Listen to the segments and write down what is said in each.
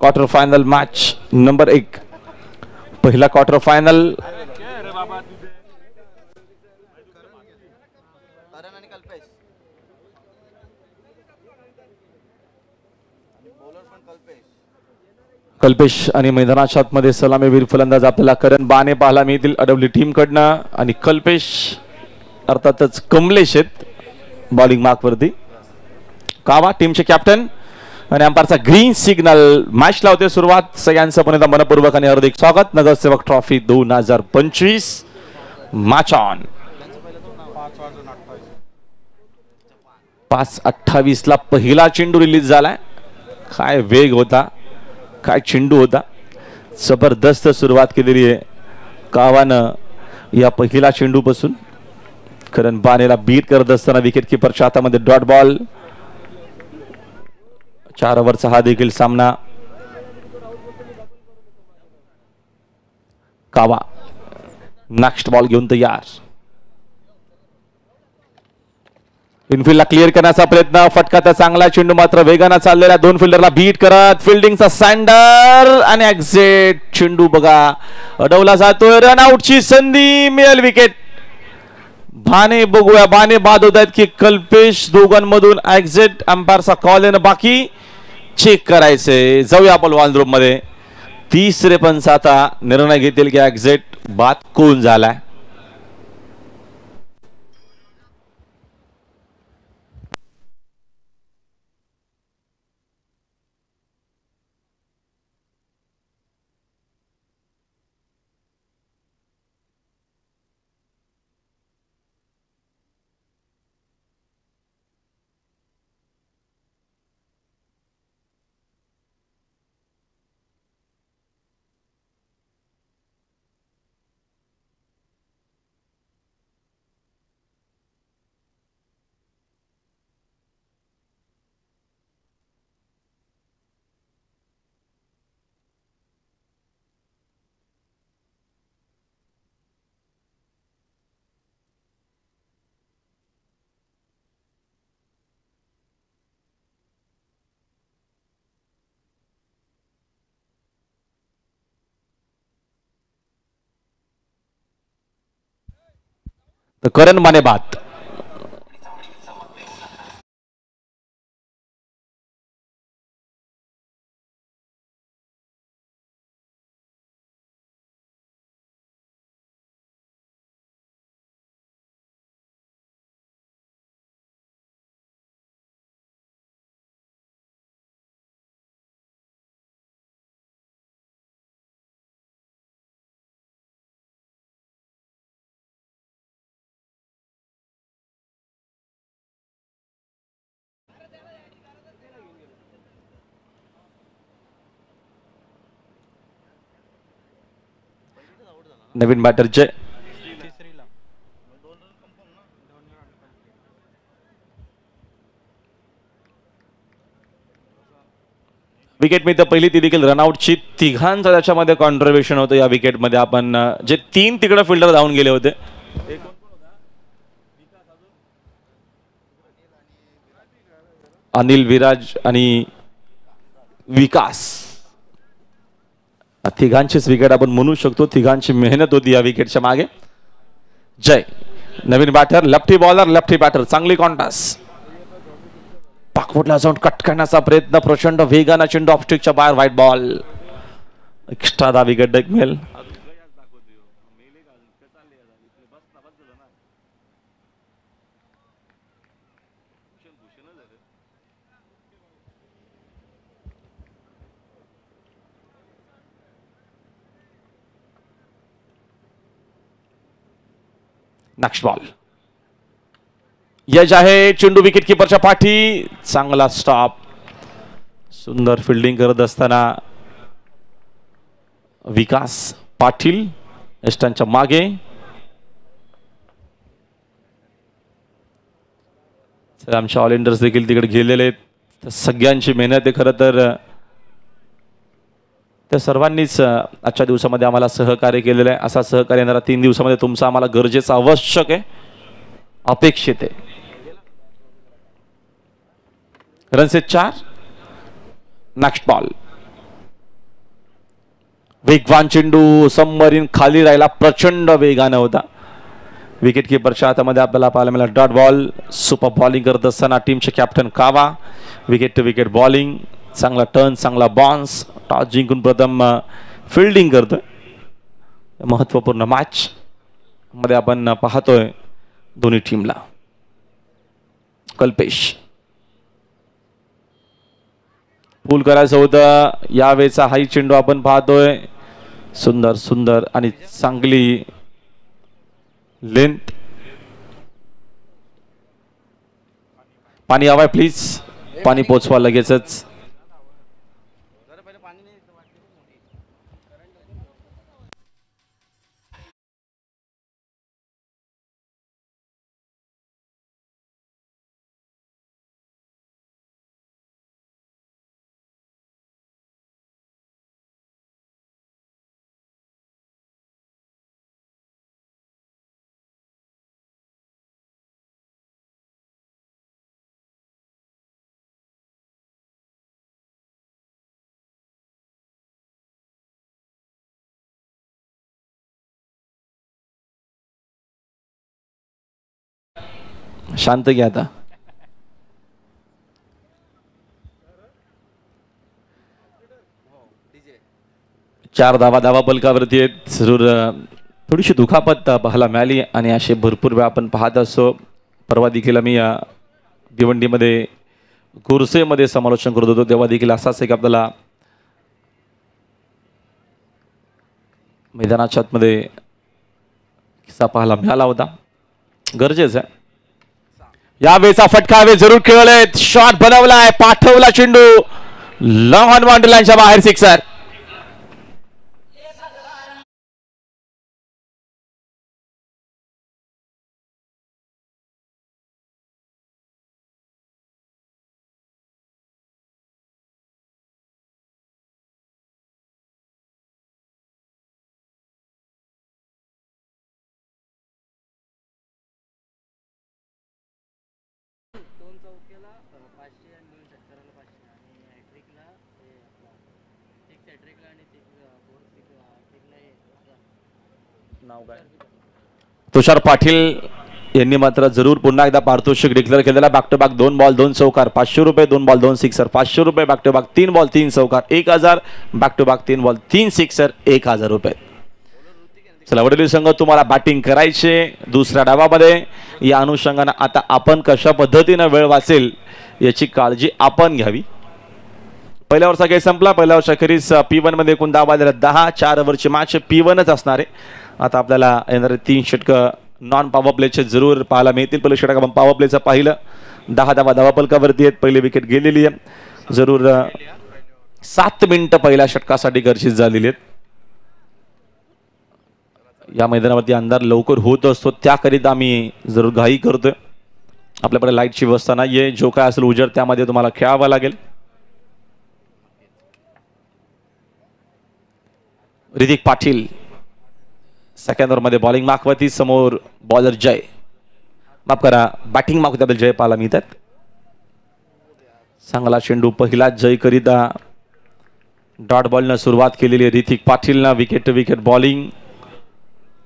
Quarter final match number 1. पहिला quarter final Kalpesh आणि मैदानाच्या आतमध्ये सलामीवीर फलंदाज आपल्याला करण बाने पाहायला मिळतील अडवली टीम कडनं. आणि कल्पेश अर्थातच कमलेश आहेत बॉलिंग मार्क वरती. कावा टीमचे कॅप्टन आणि अंपायरचा ग्रीन सिग्नल. मॅच लावते सुरुवात. सगळ्यांचं पुन्हा मनपूर्वक आणि हार्दिक स्वागत. नगरसेवक ट्रॉफी 2025 मॅच ऑन. 5:28 ला पहिला चेंडू रिलीज झालाय. काय वेग होता, काय चेंडू होता. जबरदस्त सुरुवात केलेली आहे कावानं या पहिला चेंडू पासून. करण बानेला बीट करत असताना विकेट किपरच्या हातामध्ये डॉट बॉल. 4 ओव्हरचा हा देखील सामना. कावा नेक्स्ट बॉल घेऊन तयार. इनफिल्डला क्लिअर करण्याचा प्रयत्न. फटकाचा चांगला चेंडू मात्र वेगाने चाललेल्या 2 फिल्डरला बीट करत फिल्डिंगचा सँडर आणि एक्झिट. चेंडू बघा अडवला जातोय. रनआउटची संधी मिळेल विकेट. बाने बघूया बाने बाद होत आहेत की कल्पेश. दोघांमधून एक्झिट. अंपायरचा कॉल येणं बाकी चेक करायचंय. जाऊया आपण वॉल रूम मध्ये. तिसरे पंच आता निर्णय घेतील की एक्झिट बाद कोण झालाय. तर करण माने बाद. नवीन बॅटरचे विकेट मिळते पहिली. ती देखील रनआउटची. तिघांचा त्याच्यामध्ये कॉन्ट्रीब्युशन होतं या विकेट मध्ये. आपण जे 3 तिकडे फिल्डर धावून गेले होते. अनिल, विराज आणि विकास. तिघांचीच विकेट आपण म्हणू शकतो. तिघांची मेहनत होती या विकेटच्या मागे. जय नवीन batter. Lefty bowler lefty batter. चांगली कॉन्टास. पाकवटला जाऊन कट करण्याचा प्रयत्न. प्रचंड वेगाने चेंडू ऑफस्टिकच्या बाहेर. Wide ball. एक्स्ट्रा 10 विकेट मिळेल. Next ball. यज आहे. चेंडू विकेट किपरच्या पाठी. चांगला स्टॉप. सुंदर फिल्डिंग करत असताना विकास पाटील एस्टांच्या मागे. आमचे ऑलराउंडर्स देखील तिकडे गेलेले आहेत. सगळ्यांची मेहनत आहे खरं तर. त्या सर्वांनीच आजच्या दिवसामध्ये आम्हाला सहकार्य केलेलं आहे. असा सहकार्य येणारा 3 दिवसामध्ये तुमचा आम्हाला गरजेचं आवश्यक आहे, अपेक्षित आहे. रनचे 4. Next ball. वेगवान चेंडू सबमरीन खाली राहिला, प्रचंड वेगानं होता. विकेट किपरच्या हातामध्ये आपल्याला पाहायला मिळाला डॉट बॉल. सुपर बॉलिंग करत असताना टीमचे कॅप्टन कावा. विकेट टू विकेट बॉलिंग, चांगला टर्न, चांगला बॉन्स. टॉस जिंकून प्रथम फिल्डिंग करतोय. महत्वपूर्ण मॅच मध्ये आपण पाहतोय दोन्ही टीमला. कल्पेश पूल करायचं होतं, यावेळेचा हाई चेंडू आपण पाहतोय. सुंदर सुंदर आणि चांगली लेंथ. पाणी हवाय प्लीज, पाणी पोचवा लगेचच. शांत घ्या आता. चार धावा पलकावरती आहेत. जरूर थोडीशी दुखापत पाहायला मिळाली आणि असे भरपूर वेळा आपण पाहत असतो. परवा देखील मी भिवंडीमध्ये गोरसेमध्ये समालोचन करत होतो, तेव्हा देखील असाच एक आपल्याला मैदानाच्या आतमध्ये किस्सा पाहायला मिळाला होता. गरजेचं आहे. यावेळेचा फटका हवे जरूर खेळले. शॉट बनवलाय, पाठवला चेंडू लॉंग ऑन बाउंड्री लाईनच्या बाहेर, सिक्सर. तुषार पाटील यांनी मात्र जरूर पुन्हा एकदा पारितोषिक डिक्लेअर केलेला. बॅक टू बॅक 2 बॉल 2 चौकार, 500 रुपये. 2 बॉल 2 सिक्सर, 500 रुपये. बॅक टू बॅक 3 बॉल 3 चौकार, 1000. Back to back 3 ball 3 sixer, 1000 रुपये. चला वडील संघ, तुम्हाला बॅटिंग करायचे दुसऱ्या डावामध्ये. या अनुषंगाने आता आपण कशा पद्धतीने वेळ वाचेल याची काळजी आपण घ्यावी. पहिल्या ओव्हरचा खेळ संपला. पहिल्या ओव्हरच्या अखेरीस P1 मध्ये एकूण धावा आलेल्या 10. 4 ओव्हरची मॅच P1च असणार आहे. आता आपल्याला येणारे 3 षटकं नॉन पॉवर प्लेचे जरूर पाहायला मिळतील. पहिलं षटक आपण पॉवर प्लेचं पाहिलं. 10 धावा पलकावरती आहेत. पहिली विकेट गेलेली आहे. जरूर 7 मिनिटं पहिल्या षटकासाठी गरजेची झालेली आहेत. या मैदानावरती अंधार लवकर होत असतो, त्याकरिता आम्ही जरूर घाई करतोय. आपल्याकडे लाईटची व्यवस्था नाहीये. जो काय असेल उजेड त्यामध्ये तुम्हाला खेळावं लागेल. ऋतिक पाटील सेकंड ओव्हर मध्ये बॉलिंग मागवती. समोर बॉलर जय, माफ करा बॅटिंग मागवत्याबद्दल जय पाहायला मिळतात. चांगला चेंडू पहिला जय करिता डॉट बॉलनं सुरुवात केलेली आहे ऋतिक पाटीलनं. विकेट टू विकेट बॉलिंग,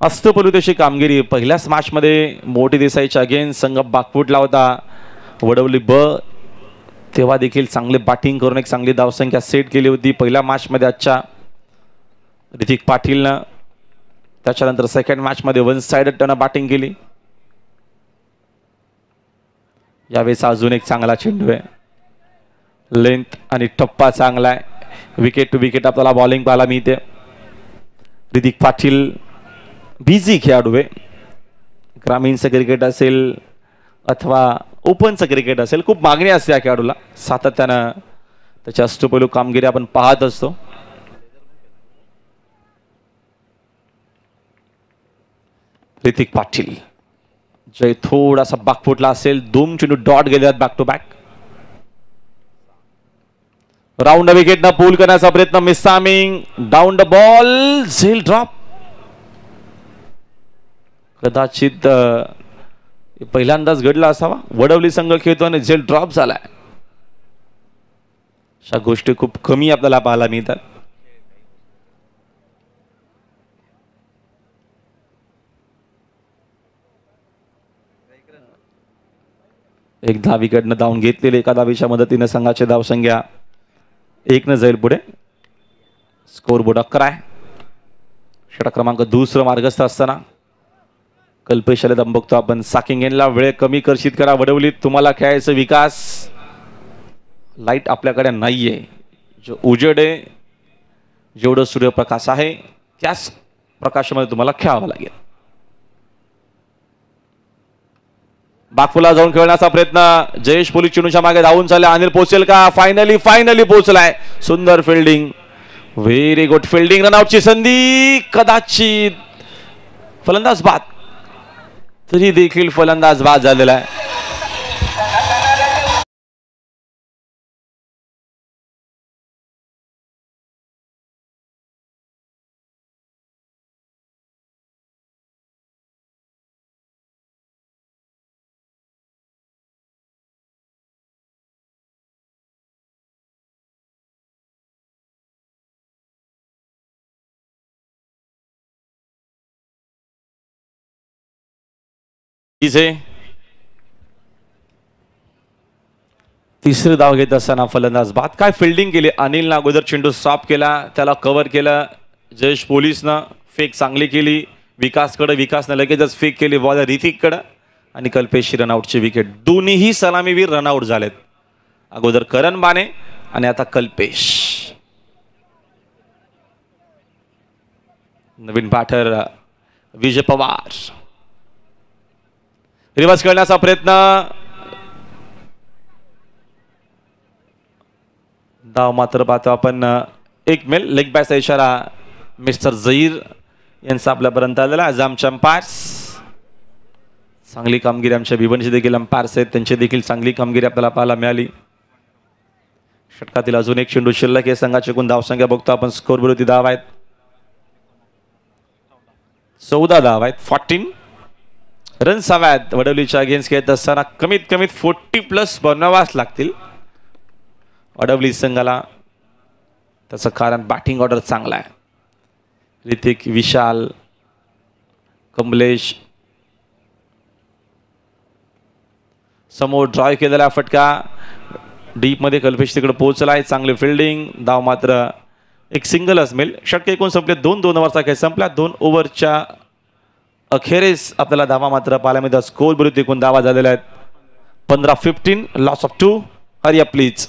अस्तपलू तशी कामगिरी. पहिल्याच मॅच मध्ये मोठी देसाईच्या अगेन्स्ट संघ बागफुटला होता. वडवली तेव्हा देखील चांगले बॅटिंग करून एक चांगली धावसंख्या सेट केली होती पहिल्या मॅच मध्ये आजच्या ऋतिक पाटीलनं. त्याच्यानंतर सेकंड मॅच मध्ये 1 साइडेड टर्न बॅटिंग केली. यावेळेस अजून एक चांगला चेंडू आहे. लेंथ आणि टप्पा चांगला आहे. विकेट टू विकेट आपल्याला बॉलिंग पाहायला मिळते. ऋतिक पाटील बिझी खेळाडू आहे. ग्रामीणचं क्रिकेट असेल अथवा ओपनचं क्रिकेट असेल, खूप मागणी असते या खेळाडूला. सातत्यानं त्याची अष्टपैलू कामगिरी आपण पाहत असतो. ऋतिक पाटील जय थोडासा बागफुटला असेल. 2 चेंडू डॉट गेले back to back. Round wicket न पूल करण्याचा प्रयत्न. मिसामिंग डाऊन द बॉल, झेल ड्रॉप. कदाचित पहिल्यांदाच घडला असावा. वडवली संघ खेळतो आणि झेल ड्रॉप झालाय. अशा गोष्टी खूप कमी आपल्याला पाहायला मिळतात. एक धावीकडनं धावून घेतलेली, एका धावीच्या मदतीने संघाची धावसंख्या 1 जाईल पुढे. स्कोर बोर्ड 11 आहे. षटक क्रमांक दुसरं मार्गस्थ असताना कल्पेश दम बघतो आपण. साकिंगेनला वेळ कमी कर्षित करा. वडवलीत तुम्हाला खेळायचं विकास. लाईट आपल्याकडे नाहीये. जो उजेड आहे, जेवढं सूर्यप्रकाश आहे त्याच प्रकाशामध्ये तुम्हाला खेळावं लागेल. बागफुला जाऊन खेळण्याचा प्रयत्न. जयेश पोलीस चिनूच्या मागे धावून चालले. अनिल पोहोचेल का? फायनली पोहोचलाय. सुंदर फिल्डिंग, व्हेरी गुड फिल्डिंग. रनआउटची संधी कदाचित. फलंदाज बाद, तरी देखील फलंदाज बाद झालेला आहे. तिसरी धाव घेत असताना फलंदाज बाद. काय फिल्डिंग केली अनिलनं. अगोदर चेंडू स्टॉप केला, त्याला कव्हर केलं. जयेश पोलीसनं फेक चांगली केली विकासनं लगेचच फेक केली बॉल ऋतिककडं आणि कल्पेशची रनआउटची विकेट. दोन्हीही सलामीवीर रनआउट झालेत. अगोदर करण बाने आणि आता कल्पेश. नवीन बॅटर विजय पवार. रिव्हर्स करण्याचा प्रयत्न. धाव मात्र पाहतो आपण 1 मेल. लेग बॅटचा इशारा मिस्टर झहीर यांचा आपल्यापर्यंत आलेला. आमच्या अंपायर्स चांगली कामगिरी, आमच्या भिवंडीचे देखील अंपायर्स आहेत, त्यांची देखील चांगली कामगिरी आपल्याला पाहायला मिळाली. षटकातील अजून एक चेंडू शिल्लक आहे. संघाची एकूण धावसंख्या बघतो आपण. स्कोर विरोधी धाव आहेत 14 धाव आहेत. 14 रन्स हव्यात. वडवलीच्या अगेन्स्ट खेळत असताना कमीत कमीत 40+ बनवावाच लागतील वडवली संघाला. त्याचं कारण बॅटिंग ऑर्डर चांगला आहे. ऋतिक, विशाल, कमलेश. समोर ड्राय केलेला फटका डीप मध्ये कल्पेश तिकडे पोहोचलाय. चांगली फिल्डिंग. धाव मात्र एक सिंगलच मिळेल. षटके एकूण संपले. 2 ओव्हरचा खेळ संपला. 2 ओव्हरच्या अखेरीस आपल्याला धावा मात्र पाहायला मिळतात. स्कोर विरुद्ध एकूण धावा झालेल्या आहेत 15-15. Loss of 2. Hurry up please.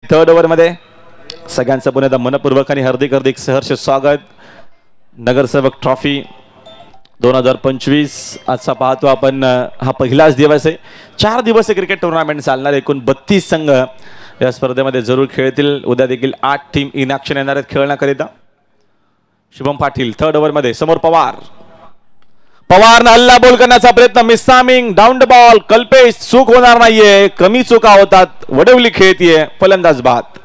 Third over मध्ये सगळ्यांचं पुन्हा मनपूर्वक आणि हार्दिक सहर्ष स्वागत. नगरसेवक ट्रॉफी 2025 आजचा पाहतो आपण. हा पहिलाच दिवस आहे. 4 दिवसीय क्रिकेट टुर्नामेंट चालणार. एकूण 32 संघ या स्पर्धेमध्ये जरूर खेळतील. उद्या देखील 8 टीम इन ॲक्शन येणार आहेत खेळण्याकरिता. शुभम पाटील थर्ड ओव्हर मध्ये. समोर पवारनं हल्ला बॉल करण्याचा प्रयत्न. मिसामिंग डाऊन द बॉल. कल्पेश चूक होणार नाहीये. कमी चुका होतात. वडवली खेळतीये. फलंदाज बाद.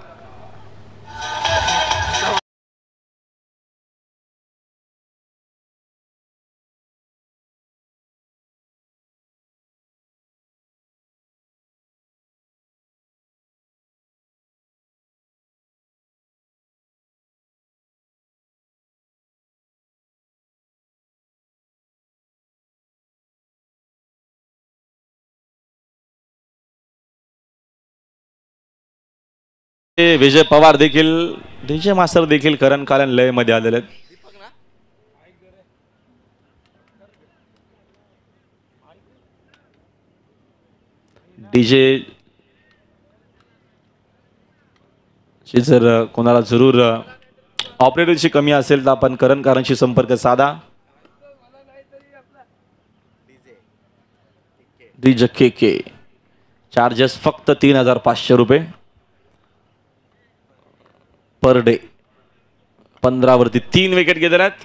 विजय पवार देखील, डीजे मास्टर देखील करण कालन लय मध्ये आलेले आहेत. डीजे जर कोणाला जरूर ऑपरेटरची कमी असेल तर आपण करणकारांशी संपर्क साधा. डीजे के चार्जेस फक्त 3500 रुपये पर डे. 15 वरती 3 विकेट घेतल्या आहेत.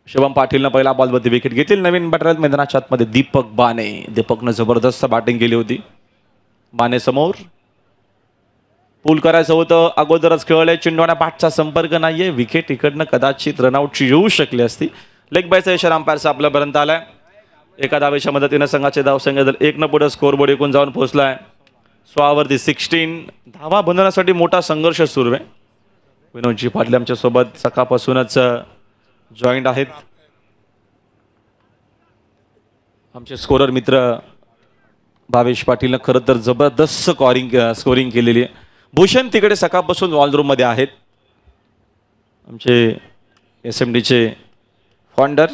शुभम पाटीलनं पहिला बॉलवरती विकेट घेतली. नवीन बॅटर मैदानाच्या आतमध्ये दीपक बाने. दीपकनं जबरदस्त बॅटिंग केली होती. बाने समोर पूल करायचं होतं, अगोदरच खेळले. चेंडूला बॅटचा संपर्क नाहीये. विकेट इकडनं कदाचित रनआउटची येऊ शकली असती. लेग बायचा इशारा अंपायरचा आपल्यापर्यंत आलाय. एका धावेच्या मदतीनं संघाचे धावसंख्या जर 1 पुढे स्कोरबोर्ड एकूण जाऊन पोहोचलाय 16 वरती 16. धावा बनवण्यासाठी मोठा संघर्ष सुरू आहे. विनोदजी पाटील आमच्या सोबत सकाळपासूनच जॉईंट आहेत. आमचे स्कोरर मित्र भावेश पाटीलनं खरं तर जबरदस्त स्कोरिंग केलेली आहे. भूषण तिकडे सकाळपासून वॉलरूम मध्ये आहेत. आमचे SMDचे फाउंडर,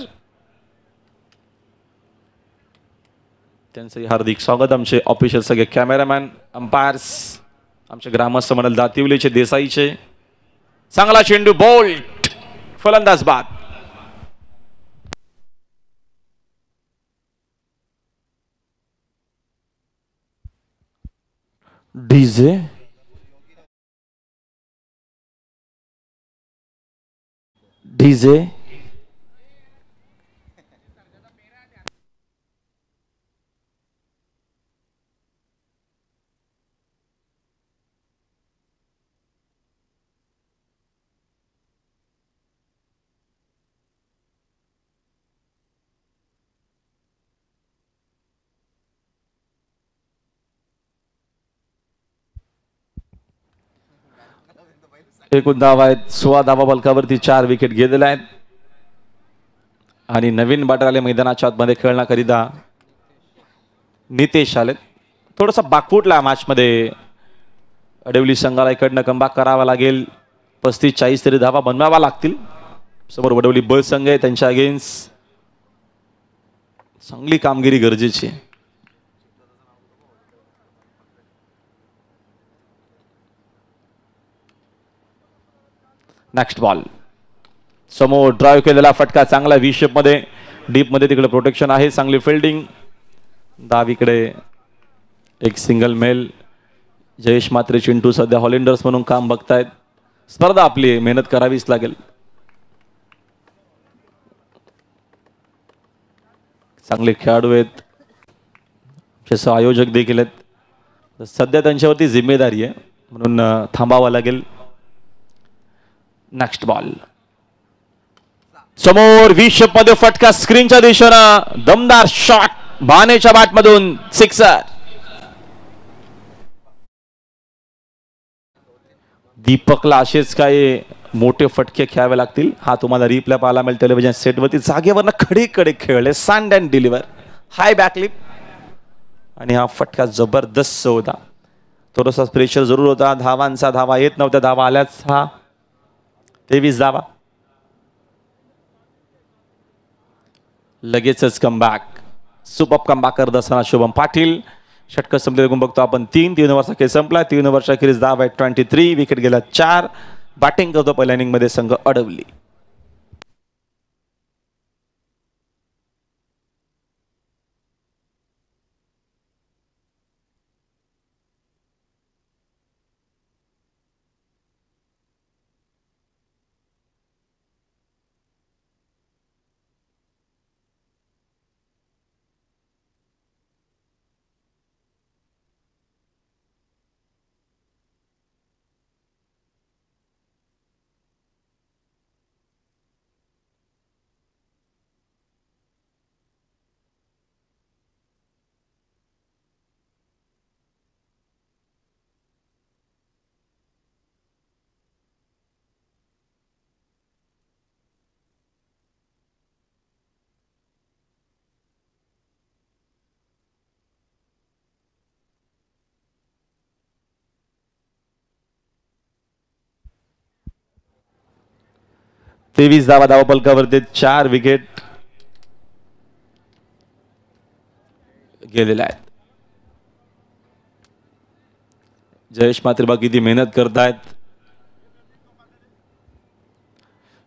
त्यांचंही हार्दिक स्वागत. आमचे ऑफिशियल सगळे कॅमेरामॅन, अंपायर्स, आमचे ग्रामस्थ मंडळ दातिवलीचे, देसाईचे. चांगला चेंडू, बोल्ट, फलंदाज बाद. डीजे एकूण धावा आहेत 16 धावा बलकावरती 4 विकेट घेतलेल्या आहेत. आणि नवीन बॅटर आले मैदानाच्या आतमध्ये खेळण्याकरिता नितेश आले. थोडासा बाकफुटला मॅच मध्ये. अडवली संघाला इकडनं कमबॅक करावा लागेल. 35-40 तरी धावा बनवावा लागतील. समोर वडवली बळ संघ आहे, त्यांच्या अगेन्स्ट चांगली कामगिरी गरजेची आहे. नेक्स्ट बॉल समोर ड्राईव्ह केलेला फटका चांगला व्ही शेप मध्ये, डीप मध्ये. तिकडे प्रोटेक्शन आहे, चांगली फिल्डिंग. डावीकडे एक सिंगल मेल. जयेश मात्रे, चिंटू सध्या हॉलिंडर्स म्हणून काम बघतायत. स्पर्धा आपली, मेहनत करावीच लागेल. चांगले खेळाडू आहेत, जसं आयोजक देखील आहेत. सध्या त्यांच्यावरती जिम्मेदारी आहे म्हणून थांबावं लागेल. नेक्स्ट बॉल समोर व्ही शेप मध्ये फटका स्क्रीनच्या दिशेनं. दमदार शॉट बानेच्या बॅट मधून, सिक्सर. दीपकला असेच काही मोठे फटके खेळावे लागतील. हा तुम्हाला रिप्ले पाहायला मिळेल टेलिव्हिजन सेटवरती. जागेवरनं खडे खेळले, सँड अँड डिलिव्हर, हाय बॅकलिप. आणि हा फटका जबरदस्त होता. थोडासा प्रेशर जरूर होता. धावा येत नव्हत्या. धावा आल्याच. हा 23 धावा. लगेचच कमबॅक, सुपर कमबॅक करत असताना शुभम पाटील. षटक संपले बघतो आपण. 3 ओव्हरचा खेळ संपला. 3 ओव्हरच्या अखेरीस धावा आहेत 23. विकेट गेला 4. बॅटिंग करतो पहिल्या इनिंग मध्ये संघ अडवली. तेवीस धावा धावपलकावरती 4 विकेट गेलेल्या आहेत. जयेश मात्रे बघा किती मेहनत करतायत.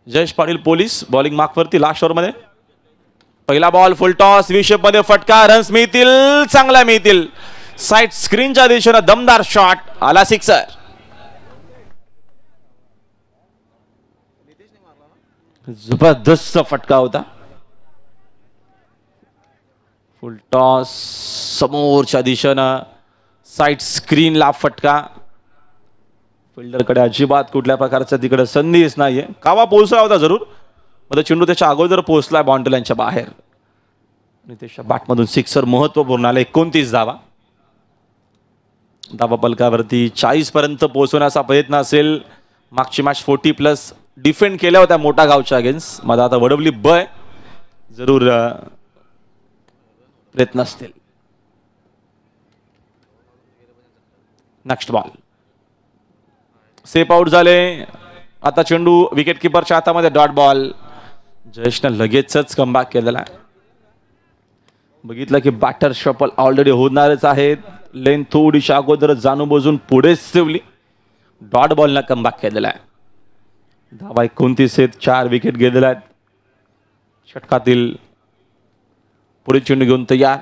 जयेश पाटील पोलीस बॉलिंग मार्कवरती लास्ट ओव्हर मध्ये. पहिला बॉल फुल टॉस विशेप मध्ये फटका. रन्स मिळतील, चांगला मिळतील. साइड स्क्रीनच्या दिशेने दमदार शॉट आला, सिक्सर. जबरदस्त फटका होता. फुल टॉस समोरच्या दिशेनं साइड स्क्रीनला फटका. फिल्डरकडे अजिबात कुठल्या प्रकारचा तिकडे संधीच नाहीये. कावा पोहोचला होता जरूर, मध्ये चेंडू त्याच्या अगोदर पोहोचलाय बाउंड्री लाईनच्या बाहेर. नितेशच्या बॅटमधून सिक्सर महत्वपूर्ण आला. 29 धावा. धावा पलकावरती 40 पर्यंत पोहोचवण्याचा प्रयत्न असेल. मागची मॅच 40+ डिफेंड केल्या होत्या मोठा गावच्या अगेन्स्ट. माझा आता वडवली बय जरूर प्रयत्न असतील. नेक्स्ट बॉल सेप आउट झाले. आता चेंडू विकेट किपरच्या हातामध्ये. Dot ball. जयेशने लगेचच कमबॅक केलेला आहे. बघितलं की बॅटर शफल ऑलरेडी होणारच आहेत. लेन थोडीशी अगोदर जाणून बुजून पुढेच ठेवली. डॉट बॉलला कमबॅक केलेला आहे. धावा 29 आहेत. 4 विकेट गेलेल्या आहेत. षटकातील पुढे चेंडू घेऊन तयार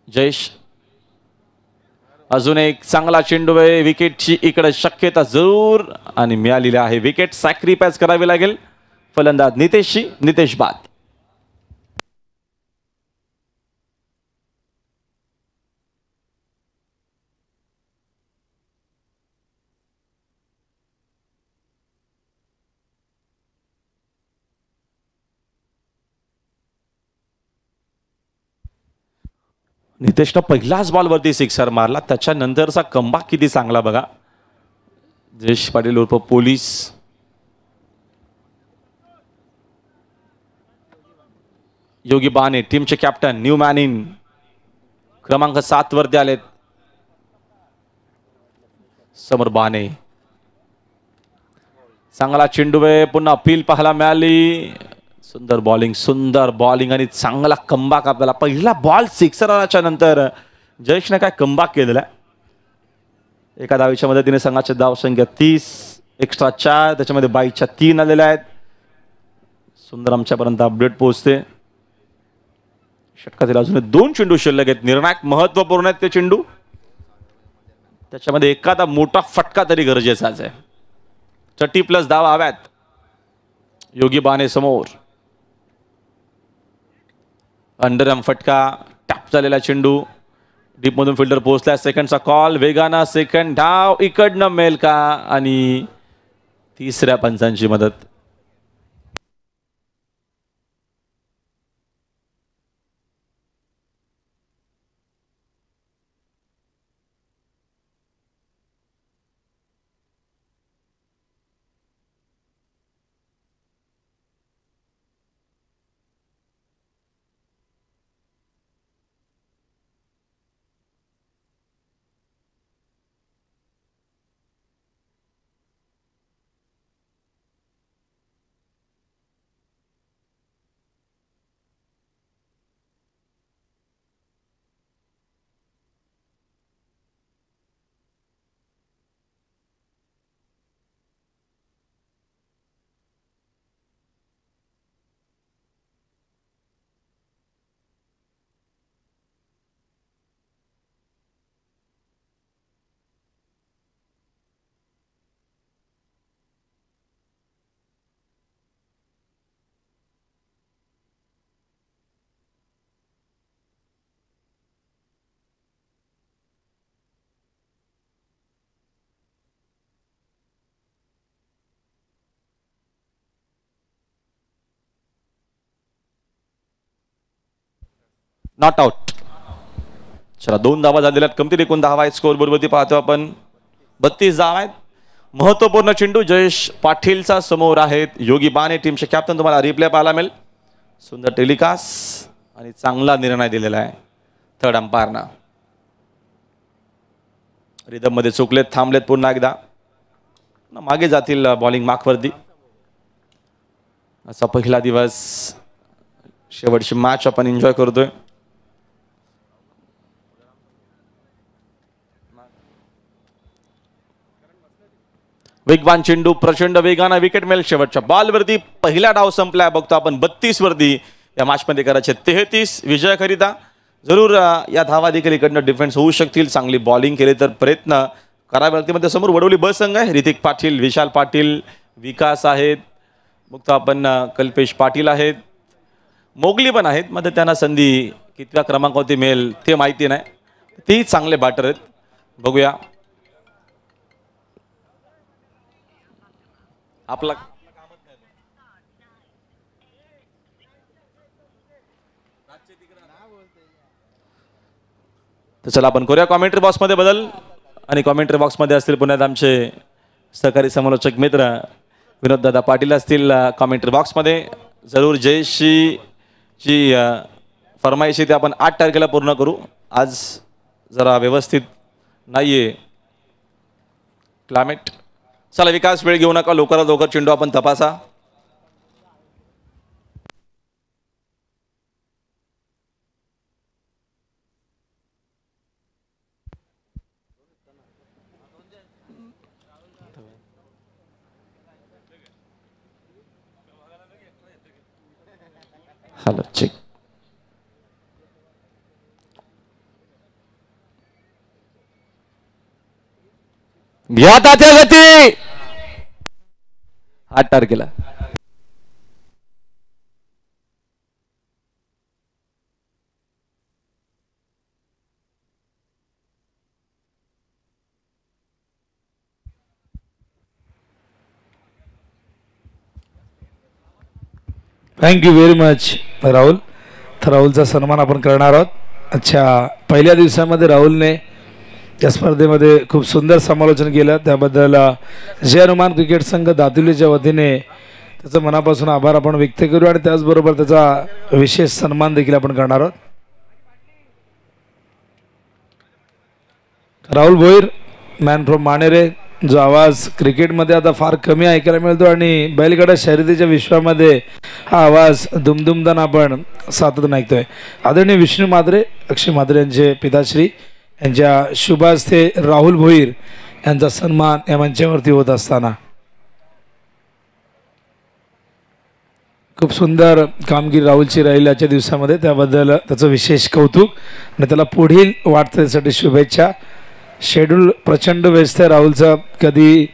जयेश. अजून एक चांगला चेंडू आहे. विकेटची इकडे शक्यता जरूर आणि मिळालेली आहे. विकेट सॅक्रिफाईस करावी लागेल फलंदाज नितेशची. नितेश बाद. नितेशनं पहिल्याच बॉलवरती सिक्सर मारला. त्याच्यानंतरचा कमबॅक किती चांगला बघा. जयेश पाटील उर्फ पोलीस. योगी बाने टीमचे कॅप्टन. न्यू मॅन इन क्रमांक 7 वरती आलेत. समोर बाने. चांगला चेंडू आहे. पुन्हा अपील पाहायला मिळाली. सुंदर बॉलिंग आणि चांगला कमबॅक. आपल्याला पहिला बॉल सिक्सर आल्याच्या नंतर जयेशने काय कमबॅक केलेला आहे. एका धावेच्या मदतीने संघाची धावसंख्या 30 एक्स्ट्रा 4 त्याच्यामध्ये 22च्या 3 आलेल्या आहेत. सुंदर आमच्यापर्यंत अपडेट पोहोचते. षटकातील अजून 2 चेंडू शिल्लक आहेत. निर्णायक महत्वपूर्ण आहेत ते चेंडू. त्याच्यामध्ये एखादा मोठा फटका तरी गरजेचाच आहे. 30+ धावा हव्यात. योगी बाने समोर. अंडरआर्म फटका. टॅप झालेला चेंडू. डीप मधून फिल्डर पोहोचला. सेकंडचा कॉल. वेगाना सेकंड धाव इकडनं मेल का आणि तिसऱ्या पंचांची मदत. Not out. चला 2 धावा झालेल्या आहेत. कमती एकूण धावा आहेत. स्कोर बरोबर पाहतो आपण 32 धावा आहेत. महत्वपूर्ण चेंडू जयेश पाटीलचा समोर आहेत. योगी बाने टीमचे कॅप्टन. तुम्हाला रिप्ले पाहायला मिळेल. सुंदर टेलिकास्ट आणि चांगला निर्णय दिलेला आहे थर्ड अंपायरना. रिदम मध्ये चुकलेत. थांबलेत पुन्हा एकदा. मागे जातील बॉलिंग मार्कवरती. असा पहिला दिवस. शेवटची मॅच आपण एन्जॉय करतोय. वेगवान चेंडू प्रचंड वेगानं विकेट मिळेल शेवटच्या बॉलवरती. पहिला डाव संपलाय बघतो आपण 32 वरती या मॅचमध्ये करायचे 33 विजयाकरिता. जरूर या धावा देखील इकडनं डिफेन्स होऊ शकतील. चांगली बॉलिंग केली तर प्रयत्न करावे लागतील. मध्ये समोर वडवली ब संघ आहे. ऋतिक पाटील, विशाल पाटील, विकास आहेत. बघतो आपण कल्पेश पाटील आहेत, मोगली पण आहेत. मध्ये त्यांना संधी कितव्या क्रमांकावरती मिळेल ते माहिती नाही. तेही चांगले बॅटर आहेत. बघूया आपला तर चला आपण करूया कॉमेंट्री बॉक्समध्ये बदल. आणि कॉमेंट्री बॉक्समध्ये असतील पुण्यात आमचे सहकारी समालोचक मित्र विनोददादा पाटील असतील कॉमेंट्री बॉक्समध्ये. जरूर जयश्री जी फरमाईशी ते आपण 8 तारखेला पूर्ण करू. आज जरा व्यवस्थित नाहीये क्लायमेट. चला विकास वेळ घेऊ नका, लवकरात लवकर चेंडू आपण तपासा. Hello check. घ्या तात्या गती 8 तारखेला. Thank you very much Rahul. तर राहुलचा सन्मान आपण करणार आहोत. अच्छा, पहिल्या दिवसामध्ये राहुलने या स्पर्धेमध्ये खूप सुंदर समालोचन केलं. त्याबद्दल जय हनुमान क्रिकेट संघ दातिवलीच्या वतीने त्याचं मनापासून आभार आपण व्यक्त करू. आणि त्याचबरोबर त्याचा विशेष सन्मान देखील आपण करणार आहोत. राहुल भोईर, मॅन फ्रॉम मानेरे, जो आवाज क्रिकेटमध्ये आता फार कमी ऐकायला मिळतो आणि बैलगाडा शर्यतीच्या विश्वामध्ये हा आवाज दुमदुमदान आपण सातत्याने ऐकतोय. आदरणीय विष्णू मात्रे, अक्षय मात्रे यांचे पिताश्री यांच्या शुभ हस्ते राहुल भोईर यांचा सन्मान या मंचावरती होत असताना खूप सुंदर कामगिरी राहुलची राहील आजच्या दिवसामध्ये. त्याबद्दल त्याचं विशेष कौतुक आणि त्याला पुढील वाटचालीसाठी शुभेच्छा. शेड्यूल प्रचंड व्यस्त आहे राहुलचं. कधी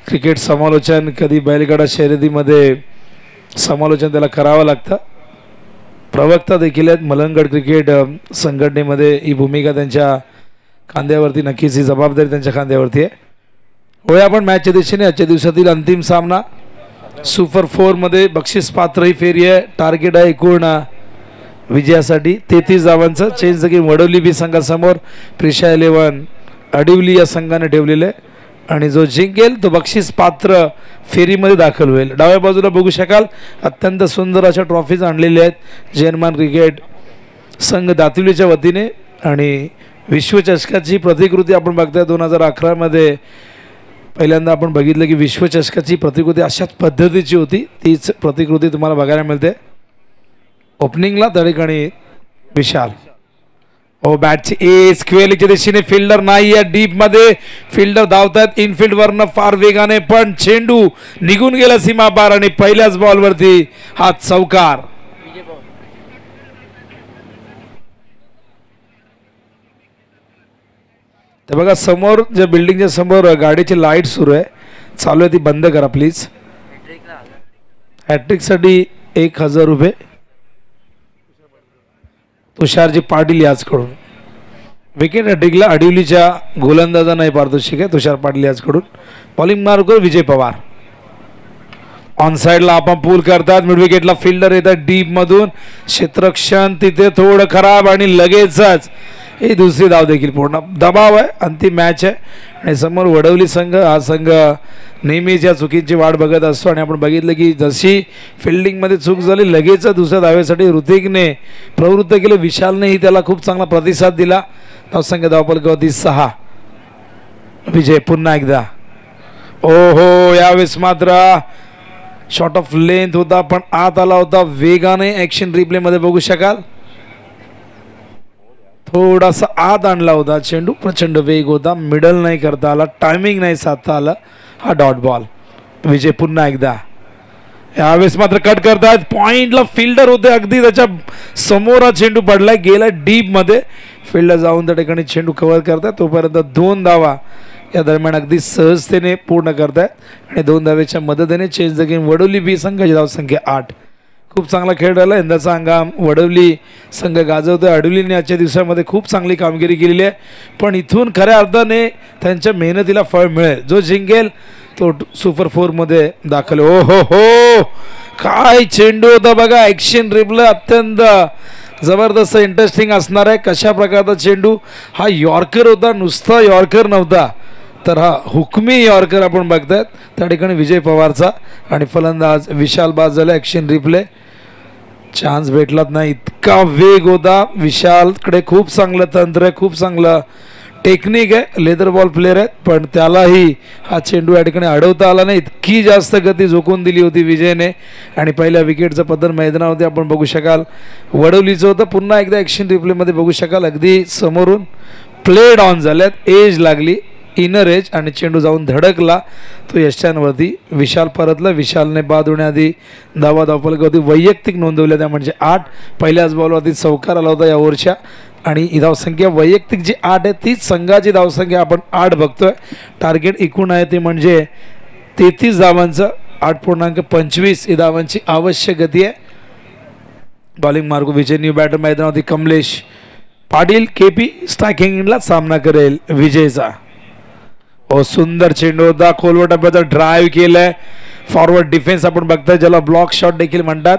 क्रिकेट समालोचन, कधी बैलगाडा शर्यतीमध्ये समालोचन त्याला करावं लागतं. प्रवक्ता देखील आहेत मलंगड क्रिकेट संघटनेमध्ये. ही भूमिका त्यांच्या खांद्यावरती, नक्कीच ही जबाबदारी त्यांच्या खांद्यावरती आहे. होय आपण मॅचच्या दिशेने आजच्या दिवसातील अंतिम सामना सुपर 4मध्ये बक्षीस पात्र ही फेरी आहे. टार्गेट आहे एकूण विजयासाठी 33 धावांचं. चेंज द गेम वडवली बी संघासमोर प्रिशा 11 अडिवली या संघाने ठेवलेलं आहे. आणि जो जिंकेल तो बक्षीस पात्र फेरीमध्ये दाखल होईल. डाव्या बाजूला बघू शकाल अत्यंत सुंदर अशा ट्रॉफीज आणलेल्या आहेत जय हनुमान क्रिकेट संघ दातिवलीच्या वतीने. आणि विश्वचषकाची प्रतिकृती आपण बघताय 2011मध्ये पहिल्यांदा आपण बघितलं की विश्वचषकाची प्रतिकृती अशाच पद्धतीची होती. तीच प्रतिकृती तुम्हाला बघायला मिळते. ओपनिंगला त्या ठिकाणी विशाल ओ बॅटची एज क्वेलीच्या दिशेने फिल्डर नाही आहे. डीप मध्ये फिल्डर धावतात इनफिल्ड वरनं फार वेगाने, पण चेंडू निघून गेला सीमा पार आणि पहिल्याच बॉलवरती हा चौकार. तर बघा समोर ज्या बिल्डिंगच्या समोर गाडीची लाईट सुरू आहे, चालू आहे, ती बंद करा प्लीज. हॅट्रिकसाठी 1000 रुपये तुषारजी पाटील याचकडून. विकेट हॅट्रिकला अडिवलीच्या गोलंदाजा नाही पारितोषिक आहे तुषार पाटील याचकडून. Bowling marker Vijay Pawar. On साइडला आपण पूल करतात. मिड विकेटला फिल्डर येतात डीप मधून. क्षेत्ररक्षण तिथे थोडं खराब आणि लगेचच ही दुसरी धाव देखील पूर्ण. दबाव आहे, अंतिम मॅच आहे आणि समोर वडवली संघ. हा संघ नेहमीच या चुकीची वाट बघत असतो आणि आपण बघितलं की जशी फिल्डिंगमध्ये चूक झाली लगेच दुसऱ्या धावेसाठी ऋतिकने प्रवृत्त केलं. विशालनेही त्याला खूप चांगला प्रतिसाद दिला. धावसंख्या धावफलकावरती 6. विजय पुन्हा एकदा. ओहो, यावेळेस मात्र शॉर्ट ऑफ लेंथ होता पण आत आला होता वेगाने. ॲक्शन रिप्लेमध्ये बघू शकाल थोडासा आत आणला होता चेंडू. प्रचंड वेग होता, मिडल नाही करता आला, टायमिंग नाही साधता आला. हा डॉट बॉल. विजय पुन्हा एकदा यावेळेस मात्र कट करतात. पॉइंटला फिल्डर होते, अगदी त्याच्या समोर हा चेंडू पडलाय, गेला डीप मध्ये. फिल्डर जाऊन त्या ठिकाणी चेंडू कव्हर करतात. तोपर्यंत 2 धावा या दरम्यान अगदी सहजतेने पूर्ण करतायत आणि 2 धावेच्या मदतीने चेंज द गेम. वडवली बी संघाची धावसंख्या 8. खूप चांगला खेळ राहिला यंदाचा हंगाम. वडवली संघ गाजवतोय. अडवलीने आजच्या दिवसामध्ये खूप चांगली कामगिरी केलेली आहे, पण इथून खऱ्या अर्थाने त्यांच्या मेहनतीला फळ मिळेल. जो जिंकेल तो सुपर 4 मध्ये दाखल. ओ हो हो, काय चेंडू होता बघा. ॲक्शन रिप्ले अत्यंत जबरदस्त इंटरेस्टिंग असणार आहे. कशा प्रकारचा चेंडू. हा यॉर्कर होता, नुसता यॉर्कर नव्हता, तर हा हुकमी यॉर्कर आपण बघतायत त्या ठिकाणी विजय पवारचा. आणि फलंदाज विशाल बाद झाला. ॲक्शन रिप्ले चान्स भेटलाच नाही, इतका वेग होता विशालकडे. खूप चांगलं तंत्र आहे, खूप चांगलं टेक्निक आहे. लेदर बॉल प्लेअर आहेत, पण त्यालाही हा चेंडू या ठिकाणी अडवता आला नाही. इतकी जास्त गती झोकून दिली होती विजयने. आणि पहिल्या विकेटचं पतन मैदानावरती आपण बघू शकाल. वडवलीचं होतं, पुन्हा एकदा ॲक्शन रिप्लेमध्ये बघू शकाल. अगदी समोरून प्लेड ऑन झाल्यात, एज लागली, इनर एज, आणि चेंडू जाऊन धडकला तो यष्ट्यांवरती. विशाल परतला. विशालने बाद होण्याआधी धावफलक होती वैयक्तिक नोंदवल्या, त्या म्हणजे 8. पहिल्याच बॉलवरती चौकार आला होता या ओव्हरच्या. आणि ही धावसंख्या वैयक्तिक जी 8 आहे तीच संघाची धावसंख्या आपण 8 बघतोय. टार्गेट एकूण आहे ते म्हणजे 33 धावांचं. 8.25 ही धावांची आवश्यक गती आहे. बॉलिंग मार्ग विजय. न्यू बॅटर मैदानावरती कमलेश पाटील KP स्ट्रायकिंगला सामना करेल विजयचा. ओ सुंदर चेंडू होता, खोलवर टप्प्याचा ड्राईव्ह केलाय. फॉरवर्ड डिफेन्स आपण बघताय, ज्याला ब्लॉक शॉट देखील म्हणतात.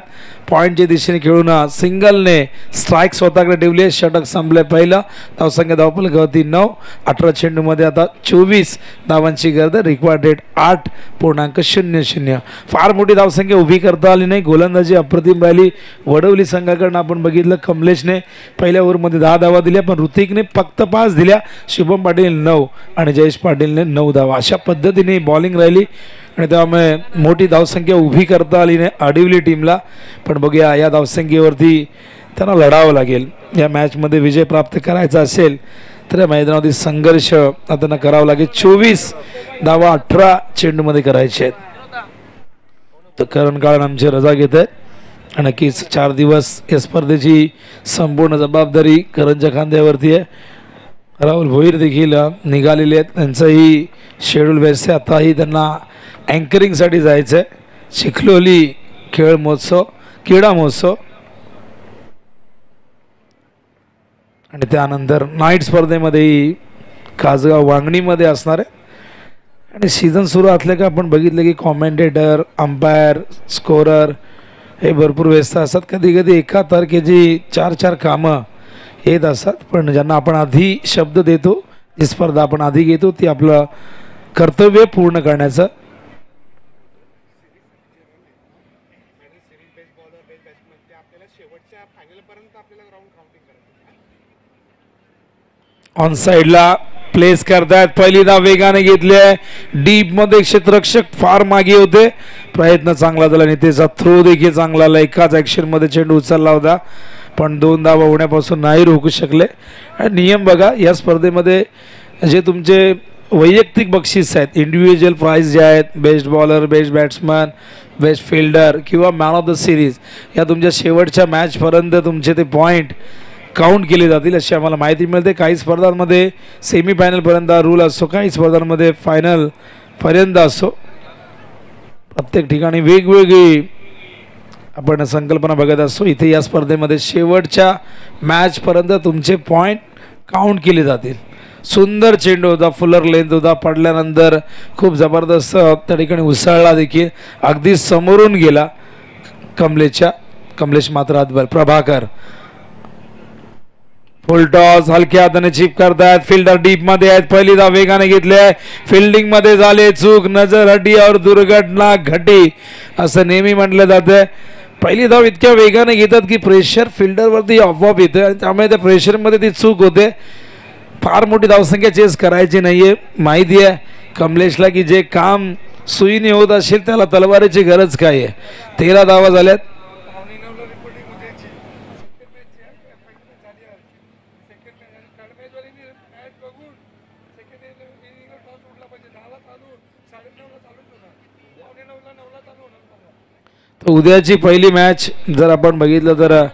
पॉईंटच्या दिशेने खेळून सिंगलने स्ट्राईक स्वतःकडे ठेवली आहे. षटक संपले पहिलं. धावसंख्या धावफलकावरती 9. 18 चेंडूमध्ये आता 24 धावांची गरज. Required rate 8.00. फार मोठी धावसंख्या उभी करता आली नाही. गोलंदाजी अप्रतिम राहिली वडवली संघाकडनं. आपण बघितलं कमलेशने पहिल्या ओव्हरमध्ये 10 धावा दिल्या, पण ऋतिकने फक्त 5 दिल्या. शुभम पाटील 9 आणि जयेश पाटीलने 9 धावा. अशा पद्धतीने बॉलिंग राहिली आणि त्यामुळे मोठी धावसंख्या उभी करता आली नाही अडवली टीमला. पण बघूया, या धावसंख्येवरती त्यांना लढावं लागेल. या मॅचमध्ये विजय प्राप्त करायचा असेल तर या मैदानावरती संघर्ष त्यांना करावा लागेल. 24 धावा 18 चेंडूमध्ये करायचे आहेत. तर करण काळन आमची रजा घेत आहेत. नक्कीच 4 दिवस या स्पर्धेची संपूर्ण जबाबदारी करणच्या खांद्यावरती आहे. राहुल भोईर देखील निघालेले आहेत. त्यांचंही शेड्यूल बेस्ट आहे. आताही त्यांना अँकरिंगसाठी जायचं आहे. चिखलोली खेळ महोत्सव, क्रीडा महोत्सव, आणि त्यानंतर नाईट स्पर्धेमध्येही कासगाव वांगणीमध्ये असणार आहे. आणि सीझन सुरू असले का आपण बघितलं की कॉमेंटेटर, अंपायर, स्कोरर हे भरपूर व्यस्त असतात. कधी कधी एका तारखेची 4-4 कामं येत असतात. पण ज्यांना आपण आधी शब्द देतो, जी स्पर्धा आपण आधी घेतो, ती आपलं कर्तव्य पूर्ण करण्याचं. ऑन साइडला प्लेस करतायत. पहिली धाव वेगाने घेतली आहे. डीप मध्ये क्षेत्ररक्षक फार मागे होते. प्रयत्न चांगला झाला आणि त्याचा थ्रो देखील चांगला आला. एकाच ॲक्शन मध्ये चेंडू उचलला होता, पण 2 धावा होण्यापासून नाही रोखू शकले. नियम बघा, या स्पर्धेमध्ये जे तुमचे वैयक्तिक बक्षीस आहेत, इंडिव्हिज्युअल प्राइज जे आहेत, best bowler, best batsman, best fielder किंवा मॅन ऑफ द सिरीज, या तुमच्या शेवटच्या मॅचपर्यंत तुमचे ते पॉईंट काउंट केले जातील अशी आम्हाला माहिती मिळते. काही स्पर्धांमध्ये सेमीफायनलपर्यंत रूल असतो, काही स्पर्धांमध्ये फायनलपर्यंत असतो. प्रत्येक ठिकाणी वेगवेगळी आपण संकल्पना बघत असतो. इथे या स्पर्धेमध्ये शेवटच्या मॅचपर्यंत तुमचे पॉईंट काउंट केले जातील. सुंदर चेंडू होता, फुलर लेंथ होता. पडल्यानंतर खूप जबरदस्त त्या ठिकाणी उसळला देखील, अगदी समोरून गेला कमलेश मात्र हातभर. प्रभाकर फुल टॉस हलक्या हाताने चिप करतायत. फिल्डर डीप मध्ये आहेत. पहिली धाव वेगाने घेतली आहे. फिल्डिंग मध्ये झाले चूक, नजर हटी और दुर्घटना घटी असं नेहमी म्हटलं जातं. पहिली धाव इतक्या वेगाने घेतात की प्रेशर फिल्डरवरती आपोआप येतं आणि त्यामुळे त्या प्रेशरमध्ये ती चूक होते. फार मोठी धावसंख्या चेस करायची नाहीये. माहिती आहे कमलेशला की जे काम सुईने होत असेल त्याला तलवारीची गरज काय आहे. 13 धावा झाल्यात. तर उद्याची पहिली मॅच जर आपण बघितलं तर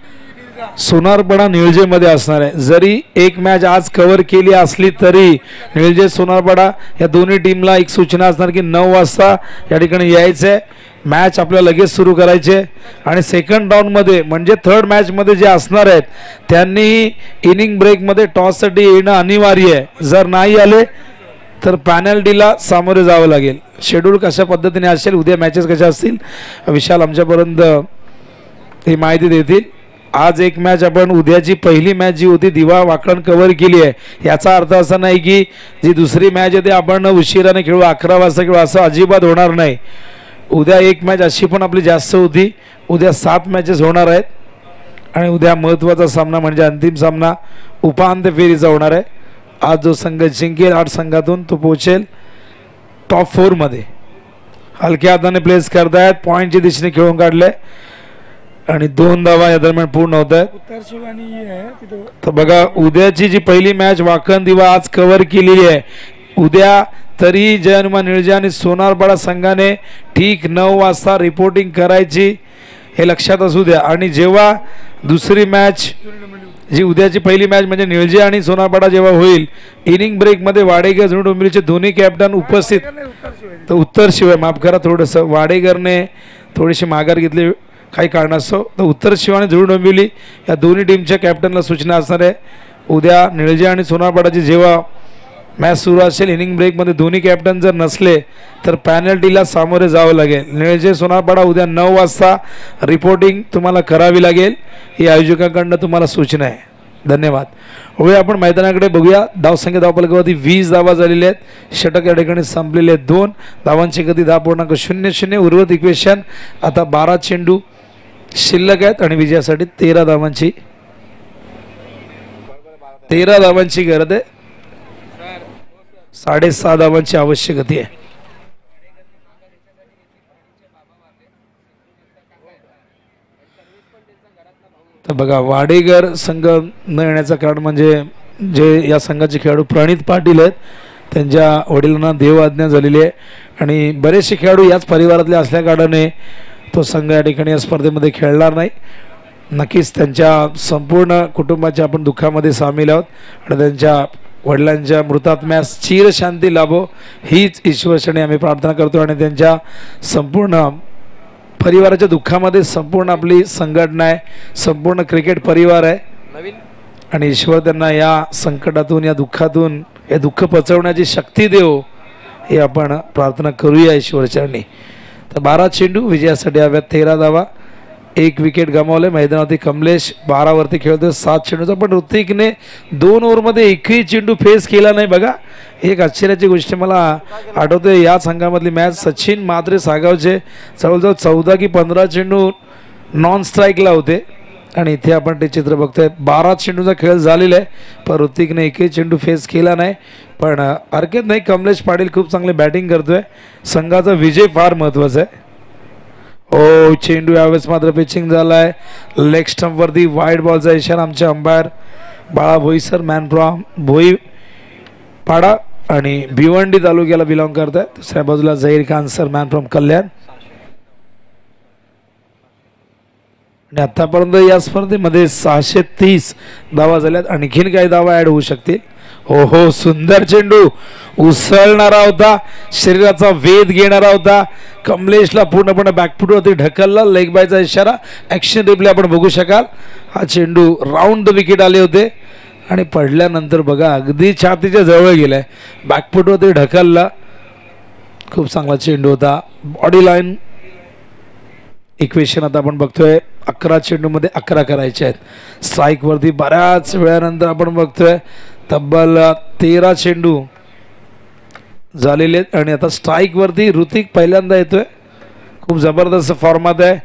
सोनारपाडा निळजेमध्ये असणार आहे. जरी एक मॅच आज कव्हर केली असली तरी निळजे सोनारपाडा या दोन्ही टीमला एक सूचना असणार की 9 वाजता या ठिकाणी यायचं आहे. मॅच आपल्याला लगेच सुरू करायची आहे आणि सेकंड राऊंडमध्ये म्हणजे थर्ड मॅचमध्ये जे असणार आहेत त्यांनी इनिंग ब्रेकमध्ये टॉससाठी येणं अनिवार्य आहे. जर नाही आले तर पॅनल्टीला सामोरे जावं लागेल. शेड्यूल कशा पद्धतीने असेल, उद्या मॅचेस कशा असतील, विशाल आमच्यापर्यंत ही माहिती देतील. आज एक मॅच आपण उद्याची पहिली मॅच जी होती दिवा वाकण कव्हर केली आहे. याचा अर्थ असा नाही की जी दुसरी मॅच आहे ते आपण उशिराने खेळू 11 वाजता खेळू असं अजिबात होणार नाही. उद्या एक मॅच अशी पण आपली जास्त होती. उद्या 7 मॅचेस होणार आहेत आणि उद्या महत्त्वाचा सामना म्हणजे अंतिम सामना उपांत्य फेरीचा होणार आहे. आज जो संघ जिंकेल 8 संघातून तो पोहोचेल टॉप 4 मध्ये. हलक्या हाताने प्लेस करतायत, पॉईंटच्या दिशेने खेळून काढले आणि 2 धावा या दरम्यान पूर्ण होत आहेत. तर बघा उद्याची जी पहिली मॅच वाकण दिवा आज कव्हर केलेली आहे. उद्या तरी जय हनुमान निळजे आणि सोनारपाडा संघाने ठीक 9 वाजता रिपोर्टिंग करायची हे लक्षात असू द्या. आणि जेव्हा दुसरी मॅच जी उद्याची पहिली मॅच म्हणजे निळजे आणि सोनारपाडा जेव्हा होईल इनिंग ब्रेकमध्ये वाडेकर जुनू डोंबिवलीचे दोन्ही कॅप्टन उपस्थित. तर उत्तर शिवाय माफ करा थोडंसं वाडेकरने थोडीशी माघार घेतली काही कारणास्तव. तर उत्तर शिवाय आणि जुनू डोंबिवली या दोन्ही टीमच्या कॅप्टनला सूचना असणार आहे. उद्या निळजे आणि सोनारपाडाची जेव्हा मॅच सुरू असेल इनिंग ब्रेकमध्ये दोन्ही कॅप्टन जर नसले तर पॅनल्टीला सामोरे जावं लागेल. निळजे सोनारपाडा उद्या 9 वाजता रिपोर्टिंग तुम्हाला करावी लागेल ही आयोजकांकडनं तुम्हाला सूचना आहे. धन्यवाद. होऊया आपण मैदानाकडे बघूया. धावसंख्या धावफलकावरती 20 धावा झालेल्या आहेत. षटक या ठिकाणी संपलेले आहेत 2. धावांची गती 10.00. उर्वरित इक्वेशन आता 12 चेंडू शिल्लक आहेत आणि विजयासाठी 13 धावांची गरज आहे. 6.5 धावांची आवश्यक गती आहे. तर बघा वाडेकर संघ न येण्याचं कारण म्हणजे जे या संघाचे खेळाडू प्रणित पाटील आहेत त्यांच्या वडिलांना देव आज्ञा झालेली आहे आणि बरेचसे खेळाडू याच परिवारातले असल्या कारणाने तो संघ या ठिकाणी या स्पर्धेमध्ये खेळणार नाही. नक्कीच त्यांच्या संपूर्ण कुटुंबाच्या आपण दुःखामध्ये सामील आहोत आणि त्यांच्या वडिलांच्या मृतात्म्यास चिर शांती लाभो हीच ईश्वरचरणी आम्ही प्रार्थना करतो आणि त्यांच्या संपूर्ण परिवाराच्या दुःखामध्ये संपूर्ण आपली संघटना आहे, संपूर्ण क्रिकेट परिवार आहे आणि ईश्वर त्यांना या संकटातून या दुःखातून हे दुःख पचवण्याची शक्ती देव हे आपण प्रार्थना करूया ईश्वरचरणी. तर 12 चेंडू विजयासाठी हव्यात 13 धावा. 1 विकेट गमावले. मैदानावरती कमलेश 12 वरती खेळतोय 7 चेंडूचा. पण ऋतिकने 2 ओव्हरमध्ये एकही चेंडू फेस केला नाही. बघा एक आश्चर्याची गोष्ट मला आठवते या संघामधली मॅच सचिन मात्रे सागावचे जवळजवळ 14 की 15 चेंडू नॉन स्ट्राईकला होते आणि इथे आपण ते चित्र बघतोय. 12 चेंडूचा खेळ झालेला आहे पण ऋतिकने एकही चेंडू फेस केला नाही. पण हरकत नाही, कमलेश पाटील खूप चांगले बॅटिंग करतोय. संघाचा विजय फार महत्त्वाचा आहे. ओ चेंडू यावेळेस मात्र पिचिंग झालाय. लेग स्टंपवरती वाईड बॉलचा इशारा आमचे umpire Bala Bhoi sir man from Bhoi Pada आणि भिवंडी तालुक्याला बिलॉंग करत आहे. दुसऱ्या बाजूला Zaheer Khan sir man from Kalyan. आणि आतापर्यंत या स्पर्धेमध्ये 630 धावा झाल्यात. आणखीन काही धावा ऍड होऊ शकतील. हो हो सुंदर चेंडू उसळणारा होता, शरीराचा वेध घेणारा होता. कमलेशला पूर्णपणे बॅकफुटवरती ढकलला. लेग बायचा इशारा ॲक्शन रिप्ले आपण बघू शकाल. हा चेंडू राऊंड द विकेट आले होते आणि पडल्यानंतर बघा अगदी छातीच्या जवळ गेलाय. बॅकफुटवरती ढकलला. खूप चांगला चेंडू होता. बॉडी लाईन इक्वेशन आता आपण बघतोय 11 चेंडूमध्ये 11 करायचे आहेत. स्ट्राईकवरती बऱ्याच वेळानंतर आपण बघतोय तब्बल 13 चेंडू झालेले आहेत आणि आता स्ट्राईकवरती ऋतिक पहिल्यांदा येतोय. खूप जबरदस्त फॉर्मात आहे.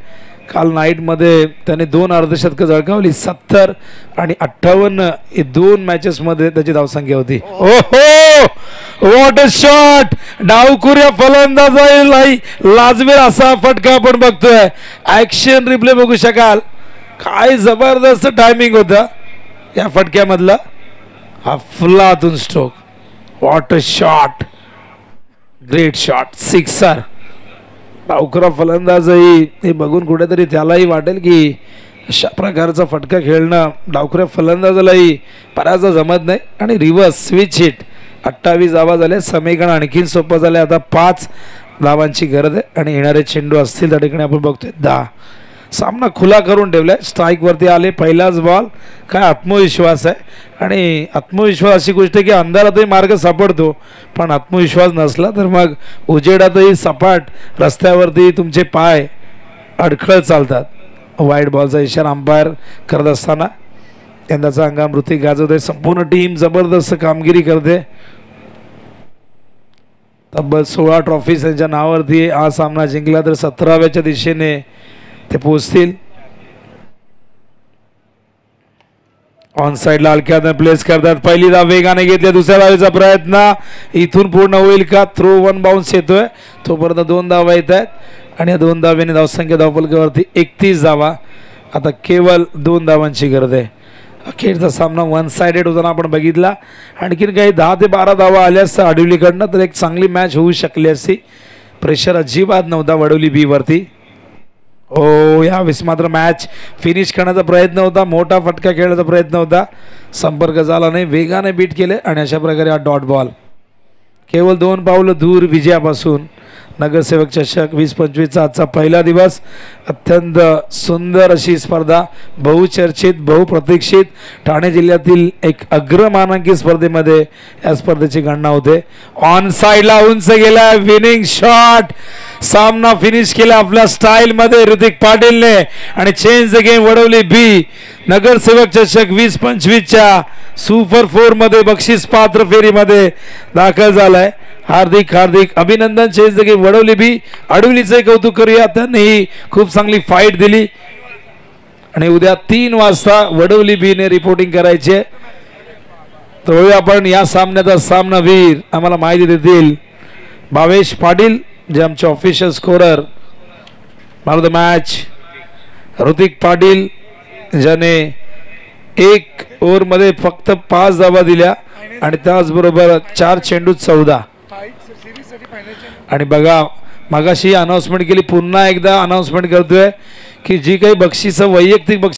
काल नाईटमध्ये त्याने 2 अर्धशतकं झळकावली. 70 आणि 58 हे 2 मॅचेसमध्ये त्याची धावसंख्या होती. ओहो व्हॉट अ शॉट. डावखुऱ्या फलंदाजाला लाजवेल असा फटका आपण बघतोय. ॲक्शन रिप्ले बघू शकाल. काय जबरदस्त टायमिंग होता या फटक्यामधला. अफलातून stroke. What a shot, great shot, sixer. डावखुरा फलंदाजही हे बघून कुठेतरी त्यालाही वाटेल की अशा प्रकारचा फटका खेळणं डावखुऱ्या फलंदाजालाही बऱ्याचदा जमत नाही. आणि रिव्हर्स स्विच हिट, 28 धावा झाले, समीकरण आणखीन सोपं झाले. आता 5 धावांची गरज आहे आणि येणारे चेंडू असतील त्या ठिकाणी आपण बघतोय 10. सामना खुला करून ठेवलाय, स्ट्राईक वरती आले, पहिलाच बॉल. काय आत्मविश्वास आहे आणि आत्मविश्वास अशी गोष्ट आहे की अंधारातही मार्ग सापडतो, पण आत्मविश्वास नसला तर मग उजेडातही सपाट रस्त्यावरती तुमचे पाय अडखळत चालतात. वाईड बॉलचा इशारा अंपायर करत असताना यंदाचा हंगाम ऋतिक गाजवते. संपूर्ण टीम जबरदस्त कामगिरी करते. तब्बल 16 ट्रॉफीज त्यांच्या नावावरती. हा सामना जिंकला तर 17व्याच्या दिशेने ते पोहोचतील. ऑन साइडला हलक्याने प्लेस करतात. पहिली धाव वेगाने घेतली, दुसऱ्या धावेचा प्रयत्न इथून पूर्ण होईल का? थ्रो 1 बाउन्स येतोय, तोपर्यंत 2 धावा येत आहेत आणि या 2 धावेने धावसंख्या धावफलकावरती 31 धावा. आता केवळ 2 धावांची गरज आहे. अखेरचा सामना 1 साइडेड होताना आपण बघितला. आणखीन काही 10 ते 12 धावा आल्या असता आडिवलीकडनं तर एक चांगली मॅच होऊ शकली असती. प्रेशर अजिबात नव्हता वडोली बी वरती. ओ यावेळेस मात्र मॅच फिनिश करण्याचा प्रयत्न होता, मोठा फटका खेळण्याचा प्रयत्न होता, संपर्क झाला नाही, वेगाने बीट केले आणि अशा प्रकारे हा डॉट बॉल. केवळ 2 पावलं दूर विजयापासून. नगरसेवक चषक 20-25चा आजचा पहिला दिवस. अत्यंत सुंदर अशी स्पर्धा, बहुचर्चित बहुप्रतीक्षित ठाणे जिल्ह्यातील एक अग्रमानांकित स्पर्धेमध्ये या स्पर्धेची गणना होते. ऑन साइडला उंच गेला, विनिंग शॉट. सामना फिनिश केला आपल्या स्टाईलमध्ये ऋतिक पाटीलने आणि चेंज द गेम. वडवली बी नगरसेवक चषक 20-25च्या सुपर 4 मध्ये बक्षीस पात्र फेरीमध्ये दाखल झालाय. हार्दिक हार्दिक अभिनंदन. चेंज द गेम वडवली बी. आडवलीचे कौतुक करूया, त्यांनी खूप चांगली फाईट दिली आणि उद्या 3 वाजता वडवली बीने रिपोर्टिंग करायचे. तर आपण या सामन्याचा सामनावीर आम्हाला माहिती देतील भावेश पाटील, जे आमचे official scorer. Man of the match Hrithik Patil, ज्याने 1 ओव्हरमध्ये फक्त 5 धावा दिल्या आणि त्याचबरोबर 4 चेंडूत 14. आणि बघा मगाशी अनाउन्समेंट केली, पुन्हा एकदा अनाउन्समेंट करतोय की जी काही बक्षीस वैयक्तिक बक्षीस